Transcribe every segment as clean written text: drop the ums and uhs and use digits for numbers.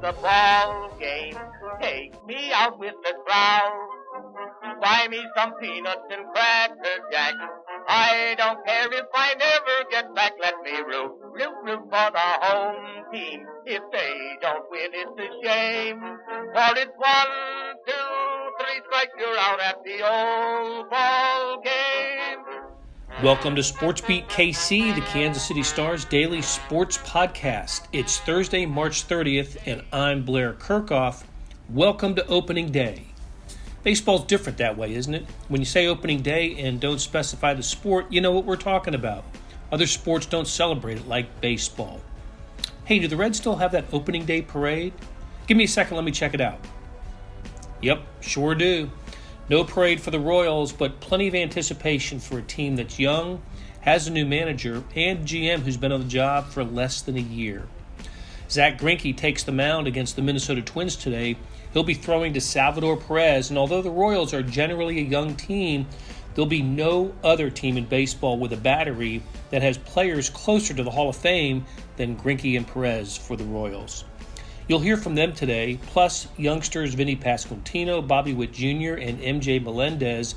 the ball game. Take me out with the crowd. Buy me some peanuts and cracker jack. I don't care if I never get back. Let me root for the home team. If they don't win, it's a shame. For it's 1, 2, 3 strikes, you're out at the old ball game. Welcome to Sports Beat KC, the Kansas City Star's daily sports podcast. It's Thursday, March 30th, and I'm Blair Kirchhoff. Welcome to opening day. Baseball's different that way, isn't it? When you say opening day and don't specify the sport, you know what we're talking about. Other sports don't celebrate it like baseball. Hey, do the Reds still have that opening day parade? Give me a second, let me check it out. Yep, sure do. No parade for the Royals, but plenty of anticipation for a team that's young, has a new manager, and GM who's been on the job for less than a year. Zack Greinke takes the mound against the Minnesota Twins today. He'll be throwing to Salvador Perez, and although the Royals are generally a young team, there'll be no other team in baseball with a battery that has players closer to the Hall of Fame than Greinke and Perez for the Royals. You'll hear from them today, plus youngsters Vinnie Pasquantino, Witt Jr., and MJ Melendez,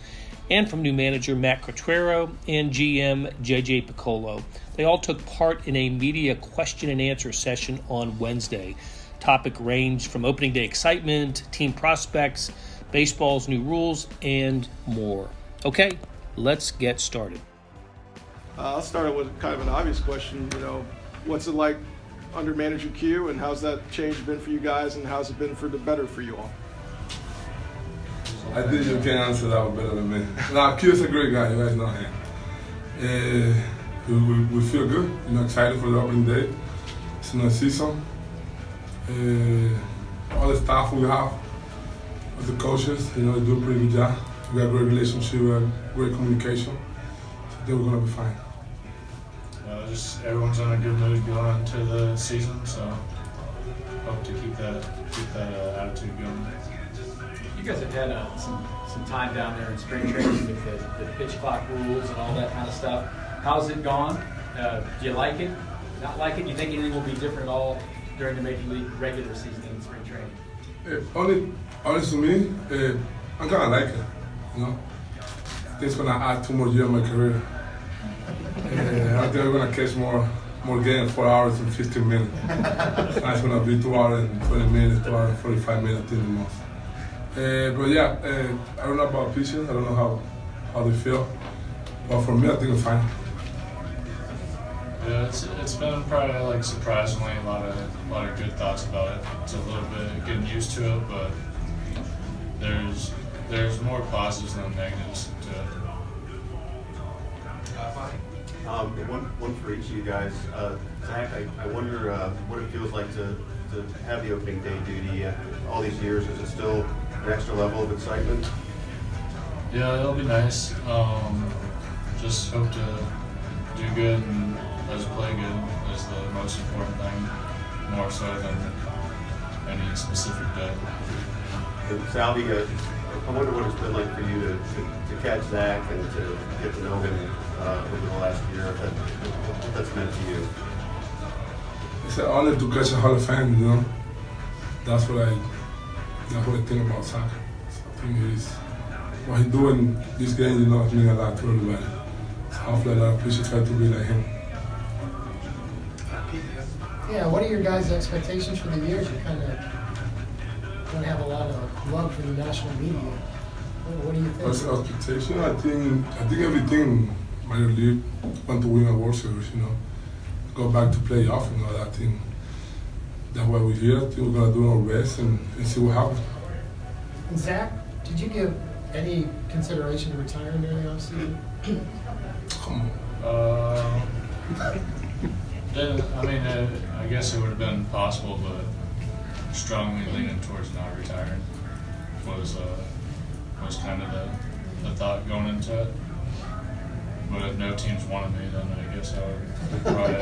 and from new manager Matt Quatraro and GM Picollo. They all took part in a media question and answer session on Wednesday. Topic ranged from opening day excitement, team prospects, baseball's new rules, and more. Okay, let's get started. I'll start with kind of an obvious question. What's it like under manager Q, and how's that change been for you guys, and how's it been for the better for you all? I think you can answer that one better than me. Now, Q is a great guy, you guys know him. We feel good, excited for the opening day. It's a new season. All the staff we have, all the coaches, they do a pretty good job. We have a great relationship, we have great communication. So I think we're going to be fine. Just everyone's in a good mood going into the season, so hope to keep that attitude going. You guys have had some time down there in spring training with the pitch clock rules and all that kind of stuff. How's it gone? Do you like it? Not like it? Do you think anything will be different at all during the Major League regular season and spring training? Honestly, to me, I'm kind of like it. I think it's going to add 2 more years in my career. I think I'm going to catch more games, 4 hours and 15 minutes. Now it's going to be 2 hours and 20 minutes, 2 hours and 45 minutes, I think the most. I don't know about pitching. I don't know how they feel. But for me, I think it's fine. Yeah, it's been probably surprisingly a lot of good thoughts about it. It's a little bit getting used to it, but there's more positives than negatives to it. One for each of you guys. Zach, I wonder what it feels like to have the opening day duty after all these years. Is it still an extra level of excitement? Yeah, it'll be nice. Just hope to do good and play good is the most important thing, more so than any specific day. Salvi, I wonder what it's been like for you to catch Zach and to get to know him over the last year. What that's meant to you? It's an honor to catch a Hall of Fame. That's what I think about soccer. So I think what he doing this game, it means a lot to everybody. So hopefully a lot of people try to be like him. Yeah, what are your guys' expectations for the year? You kind of don't have a lot of love for the national media. What do you think? What's the expectation? I think everything Major League want to win a World Series, go back to playoff and all that thing. That's why we're here. I think we're gonna do our best and see what happens. And Zach, did you give any consideration to retiring during the offseason? Come on. I guess it would have been possible, but strongly leaning towards not retiring was kind of the thought going into it. But if no teams wanted me, then I guess I would probably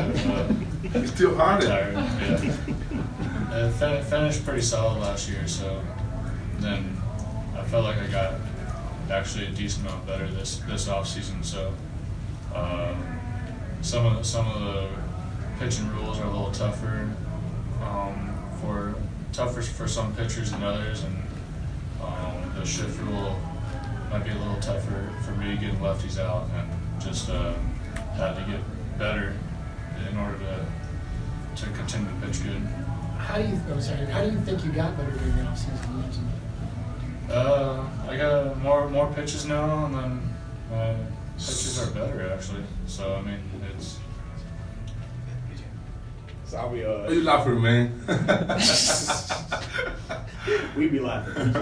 have still hard. Retired. Yeah. Finished pretty solid last year, so then I felt like I got actually a decent amount better this off season. So some of the pitching rules are a little tougher for tougher for some pitchers than others, and the shift rule might be a little tougher for me getting lefties out, and just had to get better in order to continue to pitch good. How do you think you got better during the offseason? You mentioned I got more pitches now, and then my pitches are better actually. So I mean, it's. Are you laughing, man? We be laughing.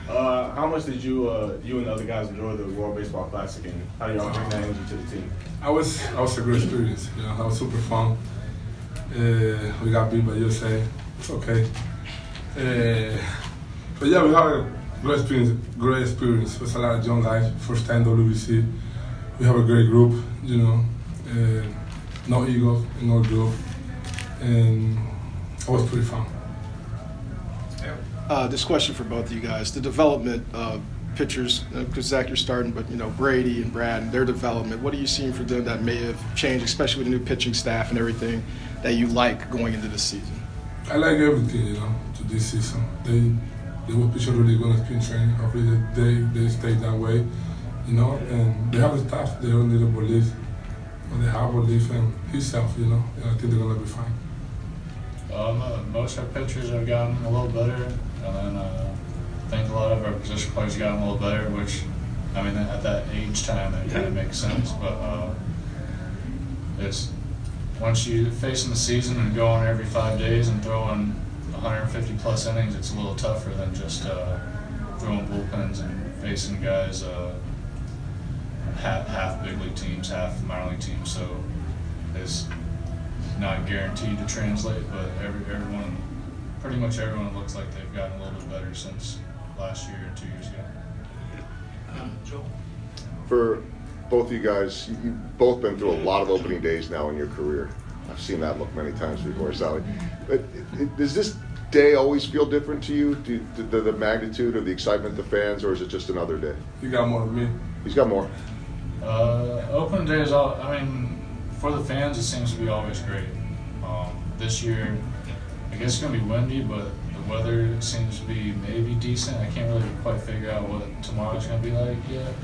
How much did you and the other guys enjoy the World Baseball Classic, and how do y'all bring that energy to the team? I was a great experience. You know, that was super fun. We got beat by USA. It's okay. But yeah, we had a great experience. With a lot of young guys. First time WBC. We have a great group. You know, no ego in our group, and it was pretty fun. This question for both of you guys: the development of pitchers, because Zach, you're starting, but Brady and Brad and their development. What are you seeing for them that may have changed, especially with the new pitching staff and everything, that you like going into this season? I like everything, to this season. They were pitching really good at spring training. Hopefully they stay that way, and they have the staff. They don't need a belief, but they have belief in himself, and I think they're gonna be fine. Most of our pitchers have gotten a little better, and then I think a lot of our position players have gotten a little better, which, I mean, at that age time, that kind of makes sense. But it's once you face in the season and go on every 5 days and throwing 150 plus innings, it's a little tougher than just throwing bullpens and facing guys half big league teams, half minor league teams. So it's not guaranteed to translate, but pretty much everyone looks like they've gotten a little bit better since last year and 2 years ago. For both of you guys, you've both been through a lot of opening days now in your career. I've seen that look many times before, Sally. But does this day always feel different to you? The magnitude of the excitement of the fans, or is it just another day? You got more than me. He's got more. Opening day is for the fans, it seems to be always great. This year, I guess it's going to be windy, but the weather seems to be maybe decent. I can't really quite figure out what tomorrow's going to be like yet.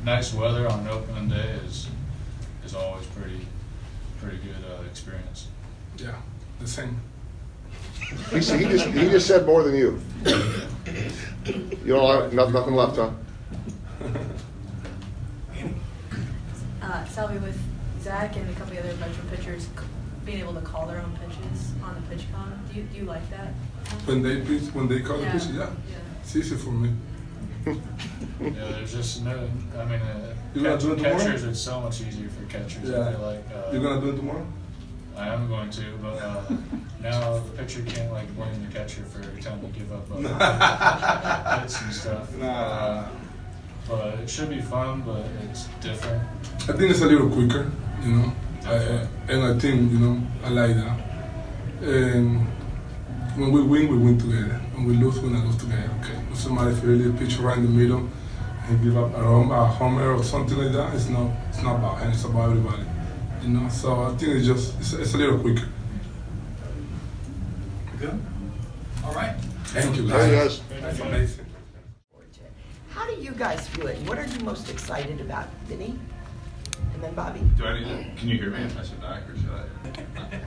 Nice weather on an opening day is always pretty good experience. Yeah, the same. He just said more than you. You don't have nothing left, huh? Salvi, with Zach and a couple of other veteran pitchers being able to call their own pitches on the pitch con, do you like that? When they call the pitch, yeah. It's easy for me. Yeah, there's just no. I mean, catchers, it's so much easier for catchers. Yeah. I feel like. You're gonna do it tomorrow? I am going to, but now the pitcher can't blame the catcher for every time they give up hits and stuff. Nah. But it should be fun, but it's different. I think it's a little quicker, and I think I like that. And when we win together. When we lose together. Okay. If somebody really pitch right in the middle and give up a homer or something like that, it's not about him. It's about everybody. So I think it's a little quicker. Good. All right. Thank you guys. That's amazing. How do you guys feel it? What are you most excited about, Vinnie? And then Bobby. Do I need to, can you hear me if I sit back or should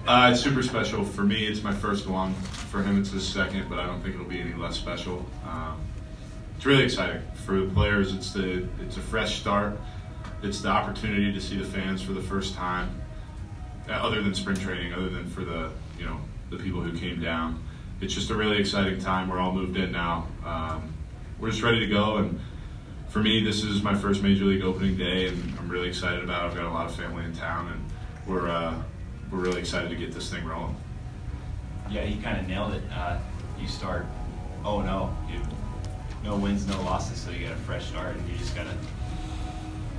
I? It's super special. For me, it's my first one. For him, it's his second, but I don't think it'll be any less special. It's really exciting. For the players, it's a fresh start. It's the opportunity to see the fans for the first time, other than spring training, other than for the people who came down. It's just a really exciting time. We're all moved in now. We're just ready to go, and for me, this is my first Major League opening day, and I'm really excited about it. I've got a lot of family in town, and we're really excited to get this thing rolling. Yeah, you kind of nailed it. You start 0-0. No wins, no losses, so you get a fresh start, and you just gotta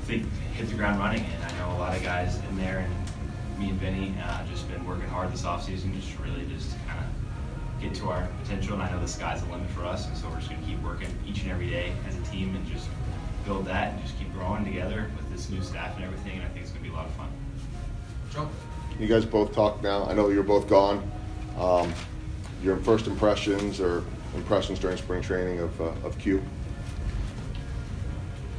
hit the ground running. And I know a lot of guys in there, and me and Vinny just been working hard this offseason, just really just kind of get to our potential. And I know the sky's the limit for us, and so we're just gonna keep working each and every day as a team and just build that and just keep growing together with this new staff and everything. And I think it's gonna be a lot of fun. Joe. You guys both talk now. I know you're both gone. your first impressions or impressions during spring training of Q?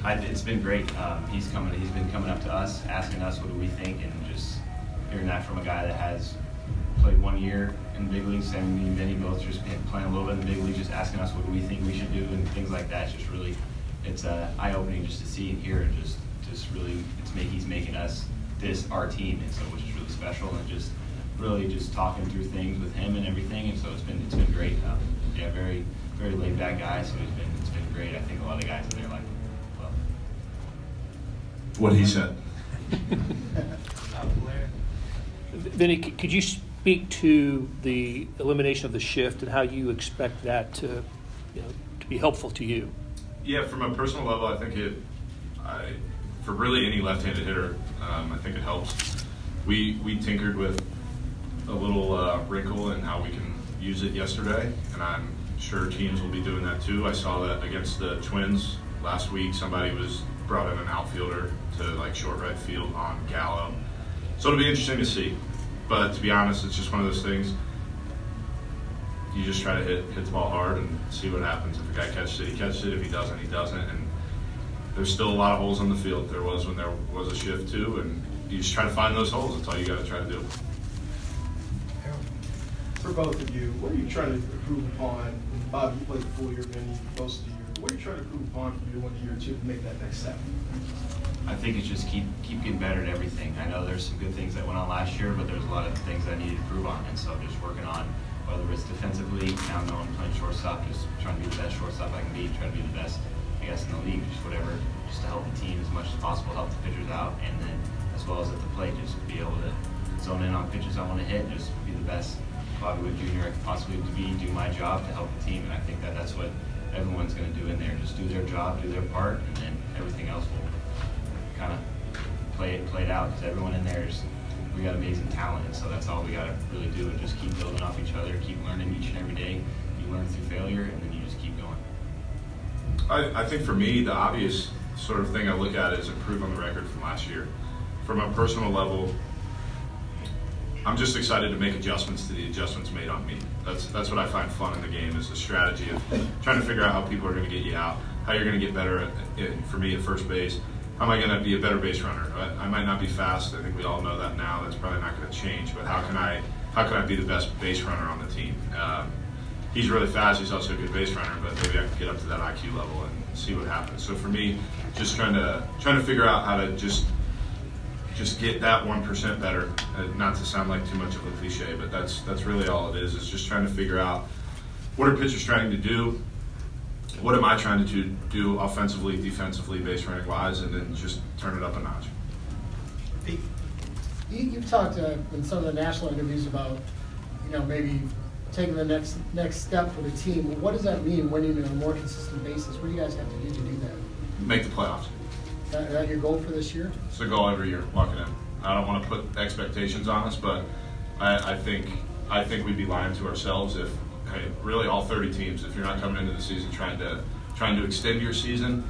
It's been great. He's been coming up to us, asking us what do we think, and just hearing that from a guy that has played 1 year in the big leagues. And me and Vinnie both just been playing a little bit in the big leagues, just asking us what do we think we should do and things like that. It's just really, it's eye-opening just to see and hear, and just really, he's making us this our team, and so which is really special, and just really just talking through things with him and everything, and so it's been great. Yeah, very very laid back guy, so it's been great. I think a lot of guys in there like, well, what he said. Vinnie, could you speak to the elimination of the shift and how you expect that to be helpful to you? Yeah, from a personal level, I think for really any left-handed hitter, I think it helps. We tinkered with a little wrinkle in how we can use it yesterday, and I'm sure teams will be doing that too. I saw that against the Twins last week. Somebody brought in an outfielder to like short right field on Gallo. So it'll be interesting to see. But to be honest, it's just one of those things. You just try to hit the ball hard and see what happens. If a guy catches it, he catches it. If he doesn't, he doesn't. And there's still a lot of holes on the field. There was when there was a shift too, and you just try to find those holes. That's all you got to try to do. For both of you, what are you trying to improve upon? Bob, you played the full year, Vinnie, most of the year. What are you trying to improve upon for you in the year two to make that next step? I think it's just keep getting better at everything. I know there's some good things that went on last year, but there's a lot of things I need to improve on, and so just working on whether it's defensively, now knowing playing shortstop, just trying to be the best shortstop I can be, trying to be the best, I guess, in the league, just whatever, just to help the team as much as possible, help the pitchers out, and then as well as at the plate, just be able to zone in on pitches I want to hit, just be the best Bobby Witt Jr. I could possibly be, do my job to help the team, and I think that's what everyone's going to do in there, just do their job, do their part, and then everything else will kind of play it out, because everyone in there we got amazing talent, and so that's all we got to really do, and just keep building off each other, keep learning each and every day. You learn through failure, and then you just keep going. I think for me, the obvious sort of thing I look at is improve on the record from last year. From a personal level, I'm just excited to make adjustments to the adjustments made on me. That's what I find fun in the game, is the strategy of trying to figure out how people are going to get you out, how you're going to get better for me at first base. How am I going to be a better base runner? I might not be fast. I think we all know that now. That's probably not going to change. But how can I be the best base runner on the team? He's really fast. He's also a good base runner. But maybe I can get up to that IQ level and see what happens. So for me, just trying to figure out how to just get that 1% better. Not to sound like too much of a cliche, but that's really all it is. Is just trying to figure out what are pitchers trying to do. What am I trying to do offensively, defensively, base running wise, and then just turn it up a notch. Pete, you've talked in some of the national interviews about, maybe taking the next step for the team. What does that mean, winning on a more consistent basis? What do you guys have to do to that? Make the playoffs. Is that your goal for this year? It's a goal every year, lock it in. I don't want to put expectations on us, but I think we'd be lying to ourselves if, hey, really all 30 teams, if you're not coming into the season trying to extend your season,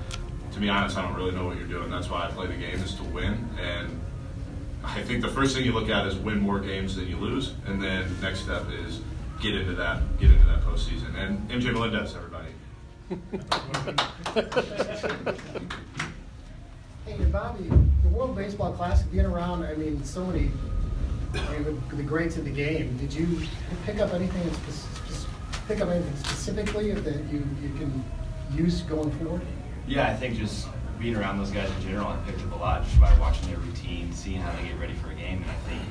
to be honest, I don't really know what you're doing. That's why I play the game, is to win. And I think the first thing you look at is win more games than you lose, and then next step is get into that postseason. And MJ Melendez, everybody. Hey, and Bobby, the World Baseball Classic, being around, so many, the greats of the game. Did you pick up anything specifically that you can use going forward? Yeah, I think just being around those guys in general, I picked up a lot just by watching their routine, seeing how they get ready for a game, and I think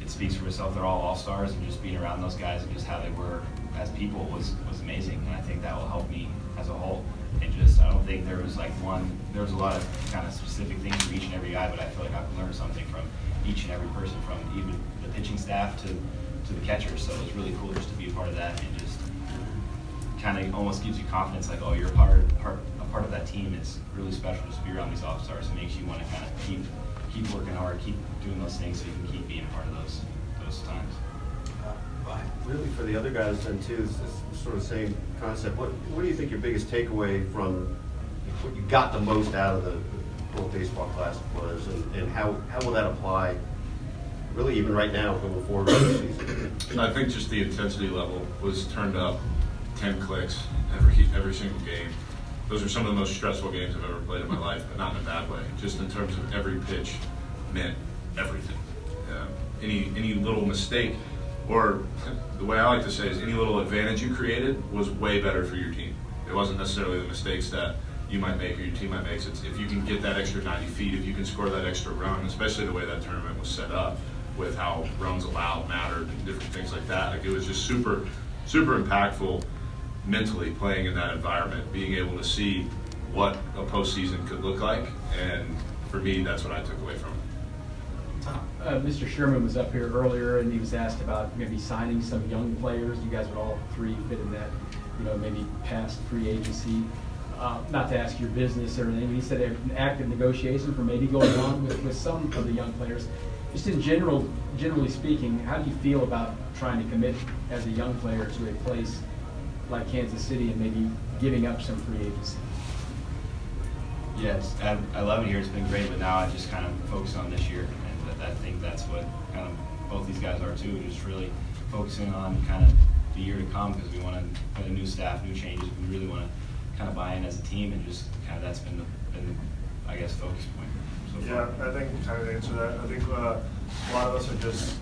it speaks for itself. They're all all-stars, and just being around those guys and just how they were as people was amazing, and I think that will help me as a whole. And just, I don't think there was there was a lot of kind of specific things for each and every guy, but I feel like I've learned something from each and every person, from even the pitching staff to the catchers. So it was really cool just to be a part of that, and just kind of almost gives you confidence, like, oh, you're a part of that team. It's really special just to be around these all-stars. It makes you want to kind of keep working hard, keep doing those things, so you can keep being a part of those times. Really, for the other guys then too, it's sort of the same concept. What do you think your biggest takeaway from what you got the most out of the World Baseball Classic was, and how will that apply really even right now going forward with the season? I think just the intensity level was turned up 10 clicks every single game. Those are some of the most stressful games I've ever played in my life, but not in a bad way. Just in terms of every pitch meant everything. Any little mistake, or the way I like to say is any little advantage you created was way better for your team. It wasn't necessarily the mistakes that you might make or your team might make. It's if you can get that extra 90 feet, if you can score that extra run, especially the way that tournament was set up with how runs allowed mattered and different things like that. Like, it was just super, super impactful mentally playing in that environment, being able to see what a postseason could look like. And for me, that's what I took away from it. Mr. Sherman was up here earlier, and he was asked about maybe signing some young players. You guys would all three fit in that, maybe past free agency. Not to ask your business or anything, but he said an active negotiation for maybe going on with some of the young players. Just in generally speaking, how do you feel about trying to commit as a young player to a place like Kansas City and maybe giving up some free agency? Yes, I love it here. It's been great, but now I just kind of focus on this year, and I think that's what kind of both these guys are too. Just really focusing on kind of the year to come, because we want to put a new staff, new changes. We really want to kind of buy in as a team, and just kind of that's been the I guess, focus point so far. Yeah, I think kind of to answer that, I think a lot of us are just,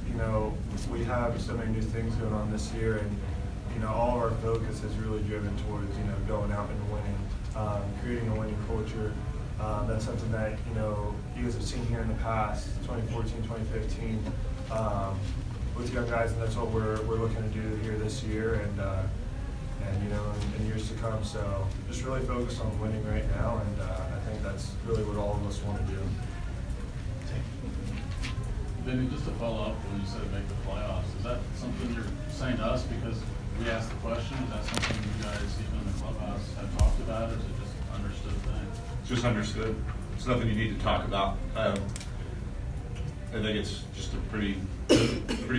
we have so many new things going on this year, and all of our focus is really driven towards going out and winning, creating a winning culture. That's something that you guys have seen here in the past, 2014, 2015, with young guys, and that's what we're looking to do here this year, and in years to come. So just really focus on winning right now, and I think that's really what all of us want to do. Vinnie, just to follow up when you said make the playoffs, is that something you're saying to us because we asked the question? Is that something you guys, even in the clubhouse, have talked about, or is it just understood thing? It's just understood. It's nothing you need to talk about. I think it's just a pretty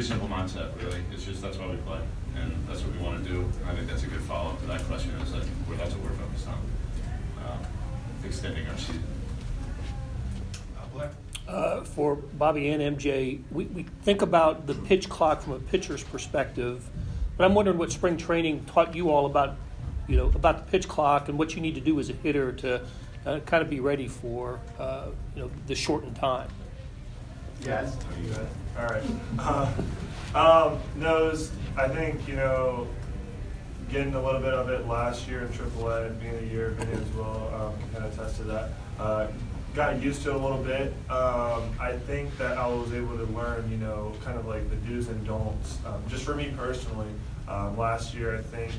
simple mindset, really. It's just that's why we play, and that's what we want to do. I think that's a good follow-up to that question. Is that that's what we're focused on, extending our season. For Bobby and MJ, we think about the pitch clock from a pitcher's perspective, but I'm wondering what spring training taught you all about, about the pitch clock and what you need to do as a hitter to kind of be ready for, the shortened time. Yes. All right. I think, getting a little bit of it last year in AAA, being a year, Vinnie as well, can kind of attest to that. Got used to it a little bit. I think that I was able to learn, kind of like the do's and don'ts. Just for me personally, last year, I think,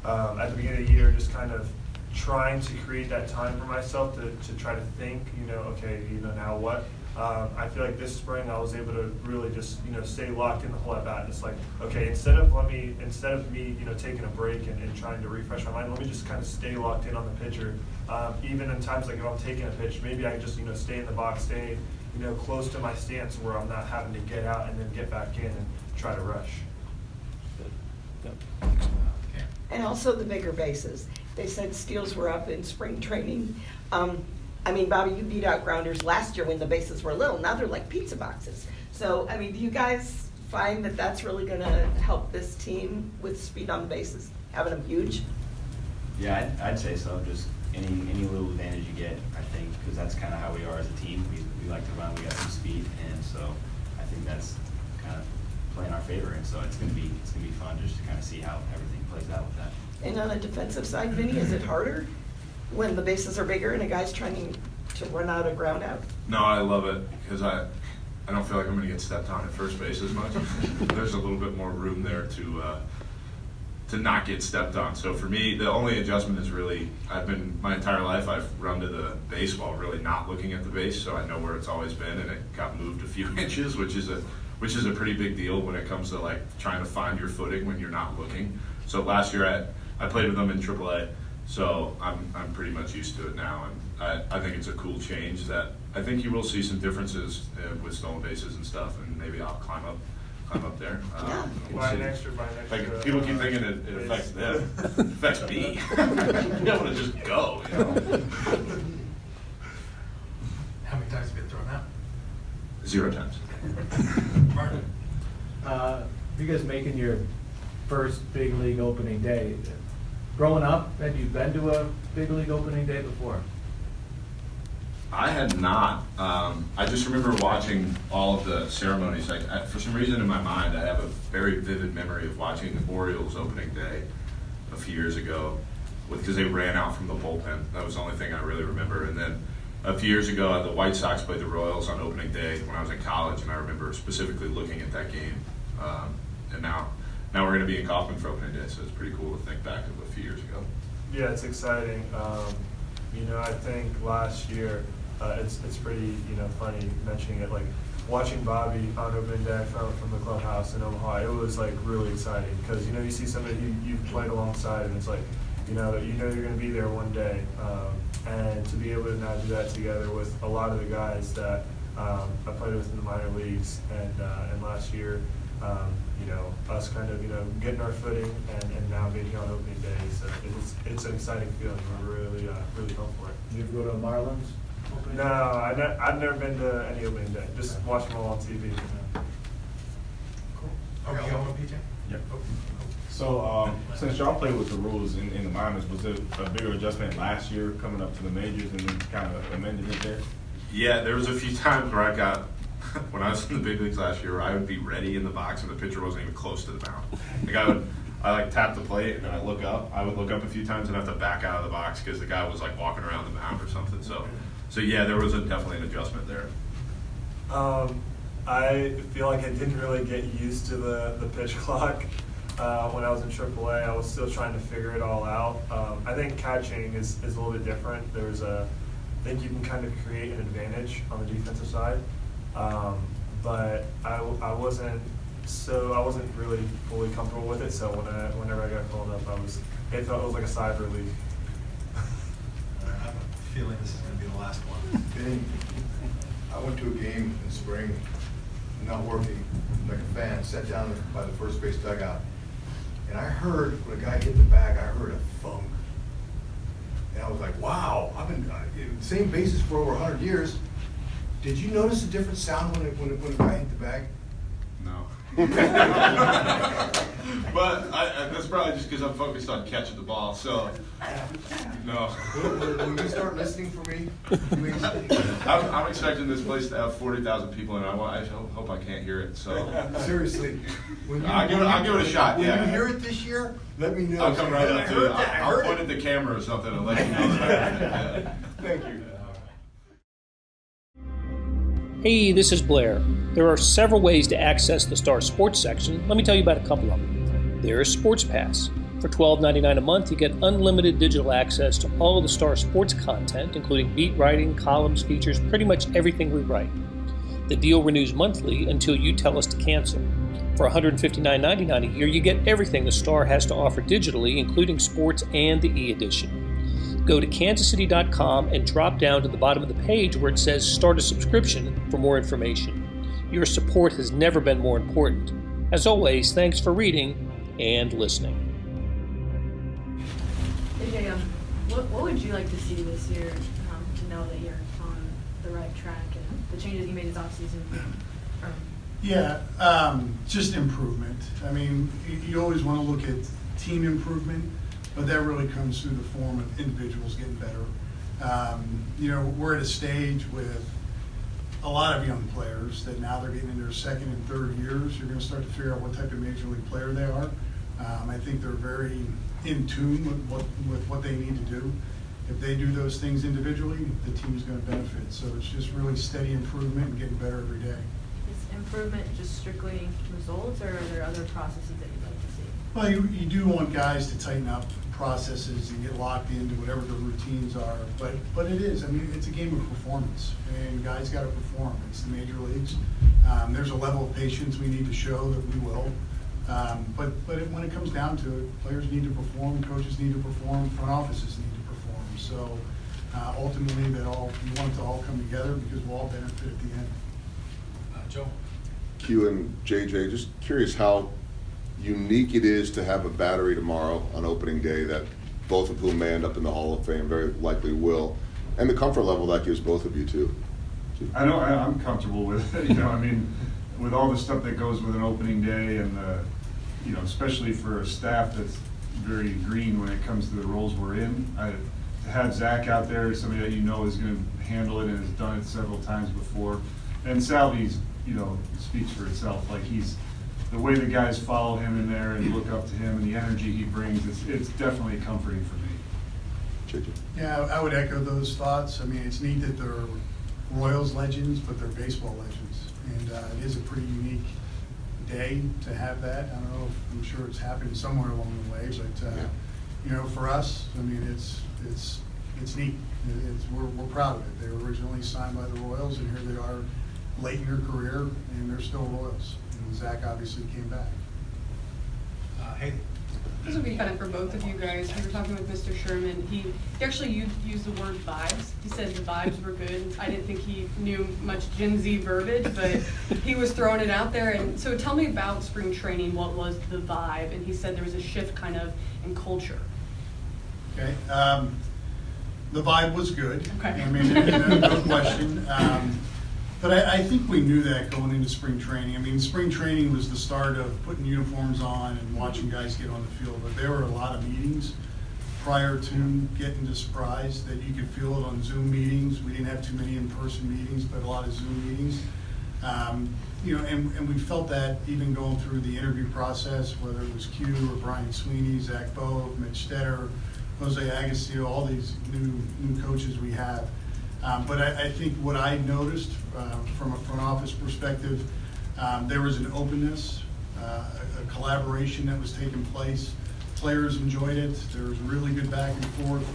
at the beginning of the year, just kind of trying to create that time for myself to try to think, okay, now what? I feel like this spring I was able to really just stay locked in the whole at bat. It's like, okay, instead of me taking a break and trying to refresh my mind, let me just kind of stay locked in on the pitcher. Even in times like if I'm taking a pitch, maybe I can just stay in the box, stay close to my stance where I'm not having to get out and then get back in and try to rush. And also the bigger bases. They said steals were up in spring training. Bobby, you beat out grounders last year when the bases were little. Now they're like pizza boxes. So, do you guys find that that's really going to help this team with speed on the bases, having them huge? Yeah, I'd say so. Just any little advantage you get, I think, because that's kind of how we are as a team. We like to run. We got some speed, and so I think that's kind of playing our favor. And so it's gonna be fun just to kind of see how everything plays out with that. And on the defensive side, Vinnie, is it harder when the bases are bigger and a guy's trying to run out a ground out? No, I love it because I don't feel like I'm going to get stepped on at first base as much. There's a little bit more room there to not get stepped on. So for me, the only adjustment is really my entire life I've run to the base while really not looking at the base, so I know where it's always been, and it got moved a few inches, which is a pretty big deal when it comes to like trying to find your footing when you're not looking. So last year I played with them in AAA. So I'm pretty much used to it now, and I think it's a cool change that I think you will see some differences with stolen bases and stuff, and maybe I'll climb up there. Buy an extra. Like people keep thinking it affects them, it affects me. You don't want to just go. How many times have you been thrown out? 0 times. Okay. You guys making your first big league opening day. Growing up, had you been to a big league opening day before? I had not. I just remember watching all of the ceremonies. For some reason in my mind, I have a very vivid memory of watching the Orioles opening day a few years ago, because they ran out from the bullpen. That was the only thing I really remember. And then a few years ago, the White Sox played the Royals on opening day when I was in college, and I remember specifically looking at that game. And now we're going to be in Kaufman for opening day, so it's pretty cool to think back of a few years ago. Yeah, it's exciting. I think last year, it's pretty, funny mentioning it, like watching Bobby on opening day from the clubhouse in Omaha. It was like really exciting because, you see somebody you've played alongside, and it's like, that you're going to be there one day. And to be able to now do that together with a lot of the guys that I played with in the minor leagues, and last year, us kind of, getting our footing and now being here on opening day. So it's an exciting feeling. We're really pumped for it. Did you ever go to a Marlins opening day? No, I've never been to any opening day. Just watch them all on TV. Cool. Are we going, PJ? Yep. So, since y'all played with the rules in the minors, was it a bigger adjustment last year coming up to the majors and then kind of amending it there? Yeah, there was a few times where when I was in the big leagues last year, I would be ready in the box and the pitcher wasn't even close to the mound. I tap the plate and then I look up. I would look up a few times and have to back out of the box because the guy was walking around the mound or something. So yeah, there was definitely an adjustment there. I feel like I didn't really get used to the pitch clock. When I was in AAA, I was still trying to figure it all out. I think catching is a little bit different. I think you can kind of create an advantage on the defensive side. But I wasn't really fully comfortable with it. So whenever I got called up, it felt like a sigh of relief. I have a feeling this is going to be the last one. Vinnie, I went to a game in spring, not working, like a fan, sat down by the first base dugout, and I heard when a guy hit the bag, I heard a thunk. And I was like, wow, I've been same bases for over 100 years. Did you notice a different sound when a guy hit the bag? No. But that's probably just because I'm focused on catching the ball, so no. When you start listening for me, please. I'm expecting this place to have 40,000 people in it. I hope I can't hear it. So seriously, I'll give it a shot. When yeah. you hear it this year, let me know. I'll come right up to it. I'll point at the camera or something and let you know that I heard it. Thank you. Hey, this is Blair. There are several ways to access the Star Sports section. Let me tell you about a couple of them. There is Sports Pass. For $12.99 a month, you get unlimited digital access to all of the Star Sports content, including beat writing, columns, features, pretty much everything we write. The deal renews monthly until you tell us to cancel. For $159.99 a year, you get everything the Star has to offer digitally, including sports and the e-edition. Go to kansascity.com and drop down to the bottom of the page where it says Start a Subscription for more information. Your support has never been more important. As always, thanks for reading and listening. AJ, what would you like to see this year to know that you're on the right track and the changes you made this offseason? Yeah, just improvement. I mean, you always want to look at team improvement, but that really comes through the form of individuals getting better. We're at a stage with a lot of young players that now they're getting in their second and third years. You're going to start to figure out what type of major league player they are. I think they're very in tune with what they need to do. If they do those things individually, the team's going to benefit. So it's just really steady improvement and getting better every day. Is improvement just strictly results, or are there other processes that you'd like to see? Well, you do want guys to tighten up processes and get locked into whatever the routines are, but it is. I mean, it's a game of performance, and guys got to perform. It's the major leagues. There's a level of patience we need to show that we will. But when it comes down to it, players need to perform, coaches need to perform, front offices need to perform. So ultimately, you want it to all come together because we'll all benefit at the end. Joe? Q and JJ, just curious how unique it is to have a battery tomorrow on opening day that both of whom may end up in the Hall of Fame, very likely will, and the comfort level that gives both of you too. I know I'm comfortable with it. with all the stuff that goes with an opening day and especially for a staff that's very green when it comes to the roles we're in, to have Zack out there, somebody that is going to handle it and has done it several times before. And Salvy's, speaks for itself. Like the way the guys follow him in there and look up to him and the energy he brings, it's definitely comforting for me. Yeah, I would echo those thoughts. I mean, it's neat that they're Royals legends, but they're baseball legends. And it is a pretty unique day to have that. I don't know, I'm sure it's happened somewhere along the way, but for us, I mean, it's neat. We're proud of it. They were originally signed by the Royals, and here they are late in their career, and they're still Royals. And Zack obviously came back. Hey. This would be kind of for both of you guys. We were talking with Mr. Sherman. He actually used the word vibes. He said the vibes were good. I didn't think he knew much Gen Z verbiage, but he was throwing it out there. And so tell me about spring training. What was the vibe? And he said there was a shift kind of in culture. Okay. The vibe was good. Okay. I mean, no question. But I think we knew that going into spring training. I mean, spring training was the start of putting uniforms on and watching guys get on the field. But there were a lot of meetings prior to getting to Surprise that you could feel it on Zoom meetings. We didn't have too many in-person meetings, but a lot of Zoom meetings. And we felt that even going through the interview process, whether it was Q or Brian Sweeney, Zach Bove, Mitch Stetter, Jose Agasio, all these new coaches we have. But I think what I noticed from a front office perspective, there was an openness, a collaboration that was taking place. Players enjoyed it. There was really good back and forth.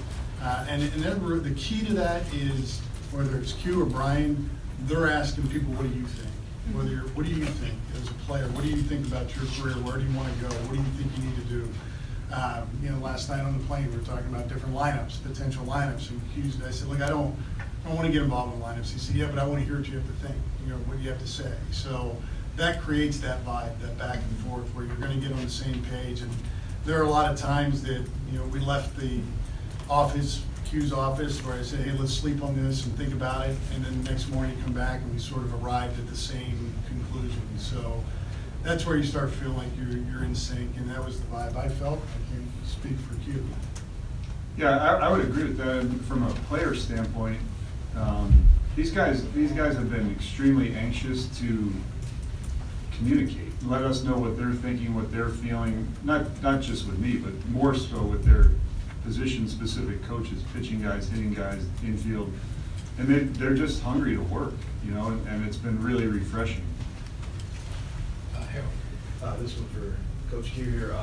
And then the key to that is, whether it's Q or Brian, they're asking people, what do you think? What do you think as a player? What do you think about your career? Where do you want to go? What do you think you need to do? Last night on the plane, we were talking about different lineups, potential lineups. And I said, look, I don't want to get involved in lineups. He said, yeah, but I want to hear what you have to think, what you have to say. So that creates that vibe, that back and forth, where you're going to get on the same page. And there are a lot of times that, we left the office, Q's office, where I said, hey, let's sleep on this and think about it. And then the next morning you come back and we sort of arrived at the same conclusion. So that's where you start feeling like you're in sync, and that was the vibe I felt. I can't speak for Q. Yeah, I would agree with that. From a player standpoint, these guys have been extremely anxious to communicate, let us know what they're thinking, what they're feeling, not just with me, but more so with their position-specific coaches, pitching guys, hitting guys, infield, and they're just hungry to work, and it's been really refreshing. This one for Coach Q here.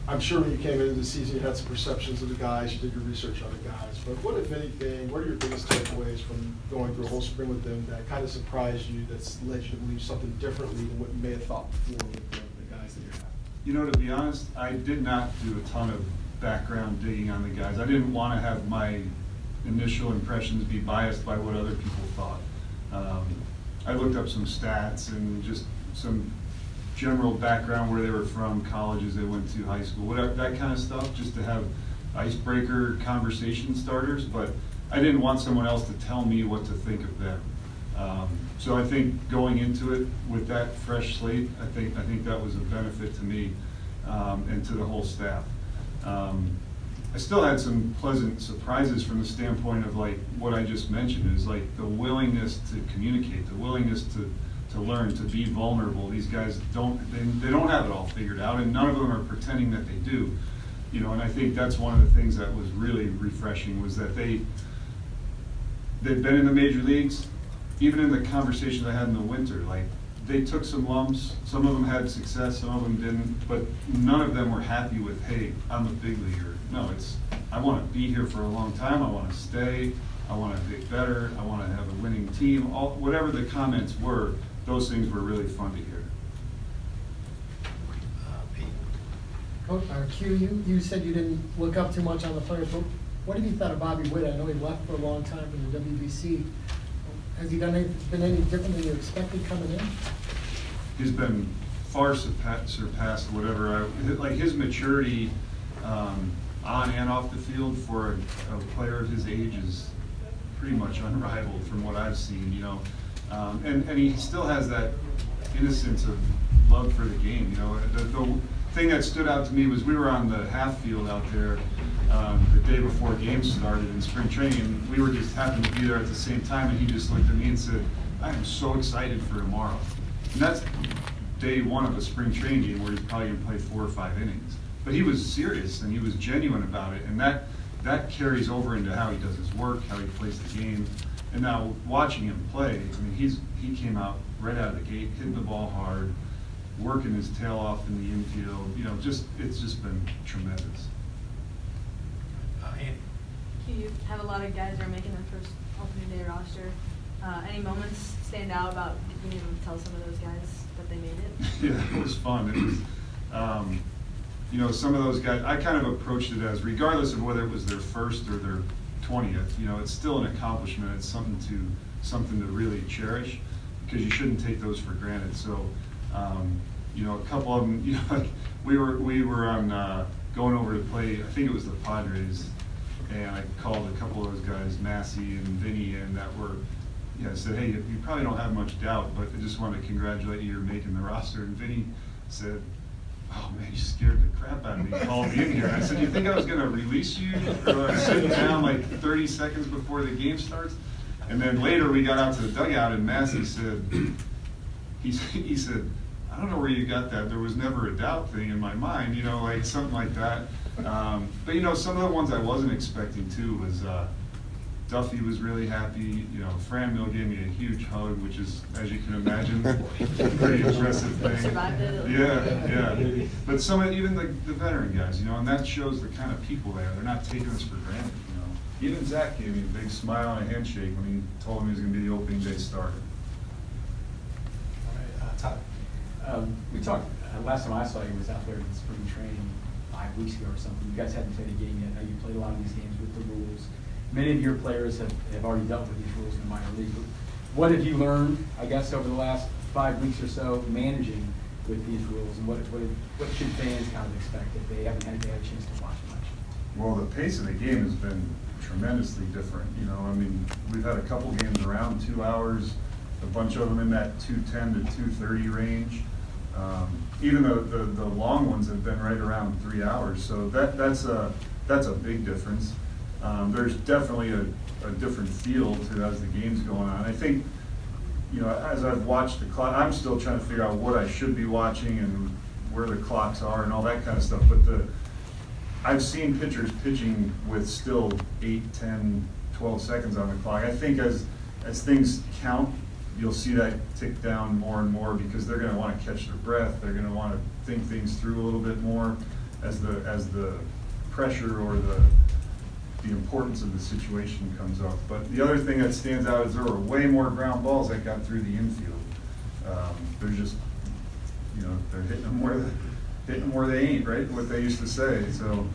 I'm sure when you came into the season, you had some perceptions of the guys, you did your research on the guys, but what, if anything, what are your biggest takeaways from going through a whole spring with them that kind of surprised you, that's led you to believe something differently than what you may have thought before with the guys that you have? To be honest, I did not do a ton of background digging on the guys. I didn't want to have my initial impressions be biased by what other people thought. I looked up some stats and just some general background, where they were from, colleges they went to, high school, whatever, that kind of stuff, just to have icebreaker conversation starters. But I didn't want someone else to tell me what to think of them. So I think going into it with that fresh slate, I think that was a benefit to me and to the whole staff. I still had some pleasant surprises from the standpoint of like what I just mentioned, is like the willingness to communicate, the willingness to learn, to be vulnerable. These guys don't have it all figured out, and none of them are pretending that they do. And I think that's one of the things that was really refreshing, was that they've been in the major leagues. Even in the conversations I had in the winter, like they took some lumps, some of them had success, some of them didn't, but none of them were happy with, hey, I'm a big leaguer. No, it's, I want to be here for a long time, I want to stay, I want to get better, I want to have a winning team. Whatever the comments were, those things were really fun to hear. Coach, Q, you said you didn't look up too much on the players, but what have you thought of Bobby Witt? I know he left for a long time from the WBC. Has he been any different than you expected coming in? He's been far surpassed whatever. Like his maturity on and off the field for a player of his age is pretty much unrivaled from what I've seen. And he still has that innocence of love for the game. You know, the thing that stood out to me was we were on the half field out there the day before games started in spring training. We were just happened to be there at the same time, and he just looked at me and said, "I am so excited for tomorrow." And that's day one of a spring training game where he's probably going to play 4 or 5 innings. But he was serious and he was genuine about it, and that carries over into how he does his work, how he plays the game. And now watching him play, I mean, he came out right out of the gate, hitting the ball hard, working his tail off in the infield. You know, it's just been tremendous. You have a lot of guys that are making their first opening day roster. Any moments stand out about being able to tell some of those guys that they made it? Yeah, it was fun. It was, you know, some of those guys, I kind of approached it as, regardless of whether it was their first or their 20th, you know, it's still an accomplishment. It's something to really cherish, because you shouldn't take those for granted. So, you know, a couple of them, you know, like we were on going over to play, I think it was the Padres, and I called a couple of those guys, Massey and Vinnie, and that were, you know, said, "Hey, you probably don't have much doubt, but I just want to congratulate you, you're making the roster." And Vinnie said, "Oh man, you scared the crap out of me. You called me in here." And I said, "You think I was going to release you?" Or I was sitting down like 30 seconds before the game starts. And then later we got out to the dugout, and Massey said, he said, "I don't know where you got that. There was never a doubt thing in my mind," you know, like something like that. But you know, some of the ones I wasn't expecting too was Duffy was really happy. You know, Fran Mill gave me a huge hug, which is, as you can imagine, a pretty impressive thing. Survived it. Yeah. But even the veteran guys, you know, and that shows the kind of people they are. They're not taking us for granted, you know. Even Zach gave me a big smile and a handshake when he told me he was going to be the opening day starter. All right, Todd. We talked, last time I saw you was out there in spring training 5 weeks ago or something. You guys hadn't played a game yet. Now you played a lot of these games with the rules. Many of your players have already dealt with these rules in the minor league. But what have you learned, I guess, over the last 5 weeks or so managing with these rules, and what should fans kind of expect if they haven't had a chance to watch much? Well, the pace of the game has been tremendously different. You know, I mean, we've had a couple games around 2 hours, a bunch of them in that 2:10 to 2:30 range. Even the long ones have been right around 3 hours, so that's a big difference. There's definitely a different feel to as the game's going on. I think, you know, as I've watched the clock, I'm still trying to figure out what I should be watching and where the clocks are and all that kind of stuff. But I've seen pitchers pitching with still 8, 10, 12 seconds on the clock. I think as things count, you'll see that tick down more and more, because they're going to want to catch their breath. They're going to want to think things through a little bit more as the pressure or the importance of the situation comes up. But the other thing that stands out is there were way more ground balls that got through the infield. They're just, you know, they're hitting them where they ain't, right? What they used to say. So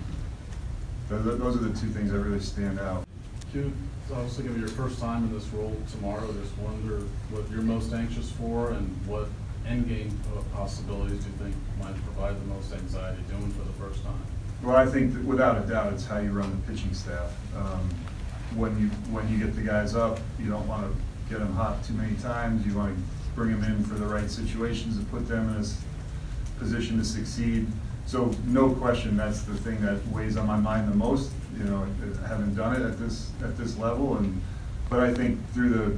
those are the two things that really stand out. It's obviously going to be your first time in this role tomorrow. Just wonder what you're most anxious for, and what end game possibilities do you think might provide the most anxiety doing for the first time? Well, I think that without a doubt, it's how you run the pitching staff. When you get the guys up, you don't want to get them hot too many times. You want to bring them in for the right situations and put them in a position to succeed. So no question, that's the thing that weighs on my mind the most. You know, I haven't done it at this level, but I think through the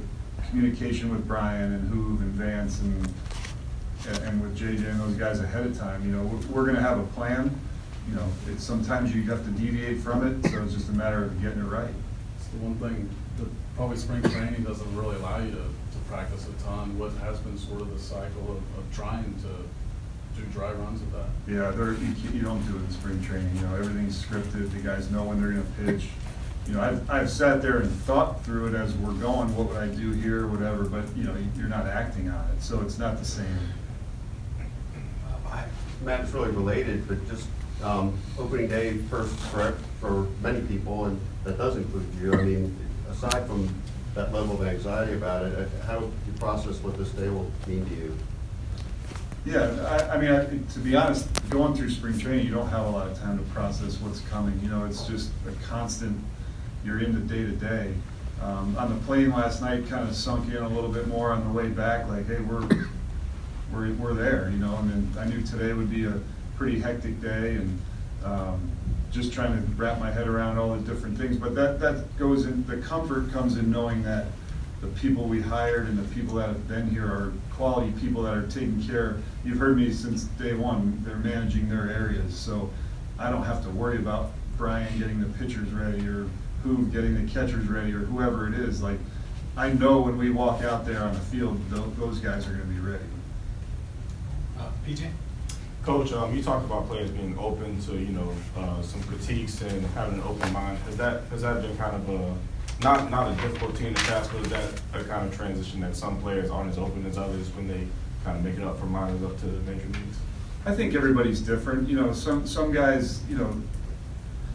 communication with Brian and Hoove and Vance and with JJ and those guys ahead of time, you know, we're going to have a plan. You know, sometimes you have to deviate from it, so it's just a matter of getting it right. It's the one thing that probably spring training doesn't really allow you to practice a ton. What has been sort of the cycle of trying to do dry runs with that? Yeah, you don't do it in spring training. You know, everything's scripted. The guys know when they're going to pitch. You know, I've sat there and thought through it as we're going. What would I do here, whatever? But you know, you're not acting on it, so it's not the same. Matt, it's really related, but just opening day first for many people, and that does include you. I mean, aside from that level of anxiety about it, how do you process what this day will mean to you? Yeah, I mean, to be honest, going through spring training, you don't have a lot of time to process what's coming. You know, it's just a constant, you're in the day-to-day. On the plane last night, kind of sunk in a little bit more on the way back, like, hey, we're there, you know. And then I knew today would be a pretty hectic day, and just trying to wrap my head around all the different things. But that goes in, the comfort comes in knowing that the people we hired and the people that have been here are quality people that are taking care. You've heard me since day one, they're managing their areas. So I don't have to worry about Brian getting the pitchers ready or who getting the catchers ready or whoever it is. Like, I know when we walk out there on the field, those guys are going to be ready. PJ? Coach, you talked about players being open to, you know, some critiques and having an open mind. Has that been kind of a not a difficulty in the past, but is that a kind of transition that some players aren't as open as others when they kind of make it up for minors up to the major leagues? I think everybody's different. You know, some guys, you know,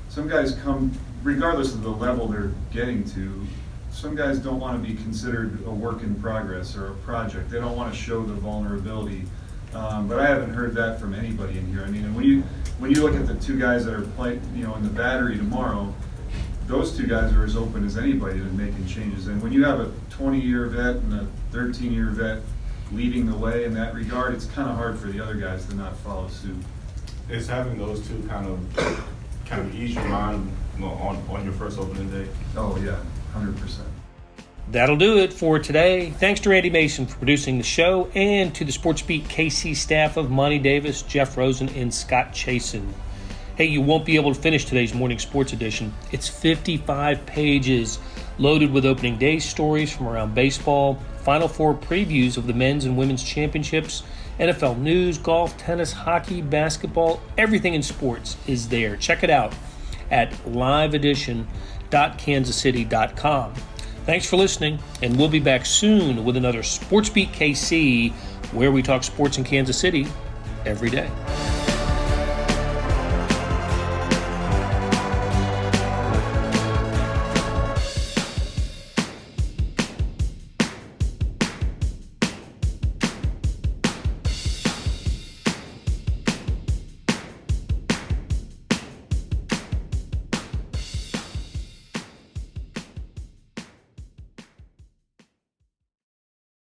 some guys come, regardless of the level they're getting to, some guys don't want to be considered a work in progress or a project. They don't want to show the vulnerability. But I haven't heard that from anybody in here. I mean, and when you look at the two guys that are playing, you know, in the battery tomorrow, those two guys are as open as anybody to making changes. And when you have a 20-year vet and a 13-year vet leading the way in that regard, it's kind of hard for the other guys to not follow suit. Is having those two kind of ease your mind, you know, on your first opening day? Oh yeah, 100%. That'll do it for today. Thanks to Randy Mason for producing the show, and to the Sports Beat KC staff of Monty Davis, Jeff Rosen, and Scott Chasen. Hey, you won't be able to finish today's morning sports edition. It's 55 pages loaded with opening day stories from around baseball, Final Four previews of the men's and women's championships, NFL news, golf, tennis, hockey, basketball, everything in sports is there. Check it out at liveedition.kansascity.com. Thanks for listening, and we'll be back soon with another Sports Beat KC, where we talk sports in Kansas City every day.